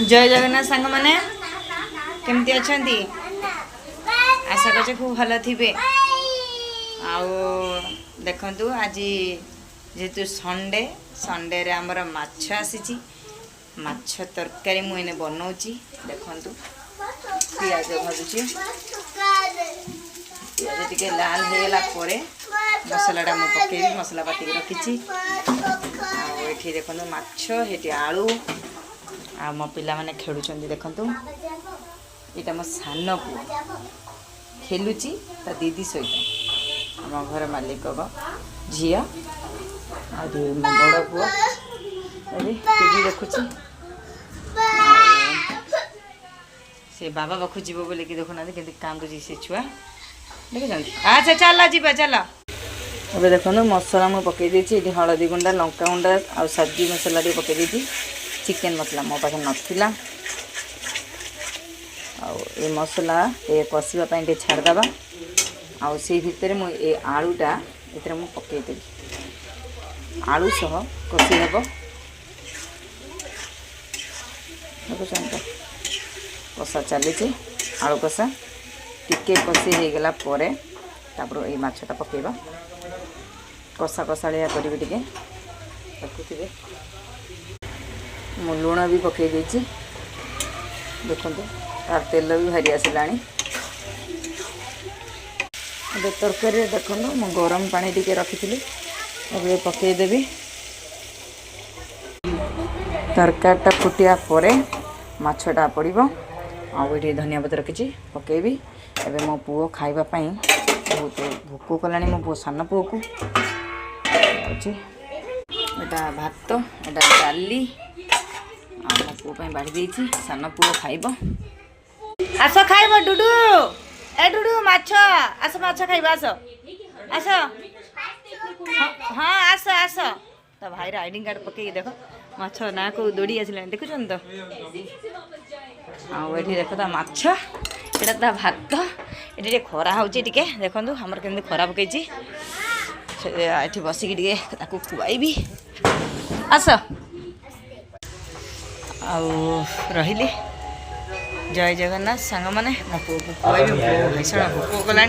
जय जगन्नाथ सांग मैंने केमती अच्छा आशा कर खूब भल थे आउ देखु आज जेहेतु संडे संडे रे आमर माछ आसी माछ तरकारी मुझे बनाऊँगी देखु पियाज भाजुची पियाज टे लाल होगला मसलाटा मुझे पकेबी मसला बाटिक रखी ये देखो माछ ये आलू आ मो पिला माने खेलुचंदी देखंतु एटा मो सान पु खेलुची ता दीदी सहित हम घर मालिक को झिया आ मो बड़ पु अरे टीवी देखुची से बाबा पाखु जीव बोले कि देखुना केंति कांदुची से छुआ देखुचंदी अच्छा चला जीवा चला अब देखो मसला मुझे पकई देती हलदी गुंडा लंका गुंडा आ सब्जी मसला टे पकई देती चिकेन मसला मो पाखे नाला ये मसला ये कषापी छाड़दे आई भितर मुझे आलूटा ये मुझे पकईदेवी आलू सह कषि हे देखुं कषा चली आलू कषा टिके कषि हो गला ये माछटा पकेबा कषा कषाड़िया करी टे देखुए मु लुण भी पकई देती देखो तार तेल भी भारी आसला तरकारी देखो मु गरम पानी टी रखी अब पकईदेवी तरकारीटा फुटिया माछटा पड़ो आए धनिया पत्र रखी पकईबी एवं मो पुओ खावाई बहुत भोक कला मो पु सान पुओ को एटा भात एटा डाली मो पुओ बाढ़ी देती सान पुओ खाइब आस खाइब डुडू ए डुडू माछ आस माछ खाइब आस आस हाँ आस आस तो भाई आईडी कार्ड पकई देख माछ ना को दौड़ी आस देखुन तो आठ देख ता माछ एटा भात ये खरा हो देखो हमर केमती खरा पकई ये बसिक खुआईबी आस रही जय जगन्नाथ सांग मैंने मो पुओ को खुआईबी भीषण भोक कला।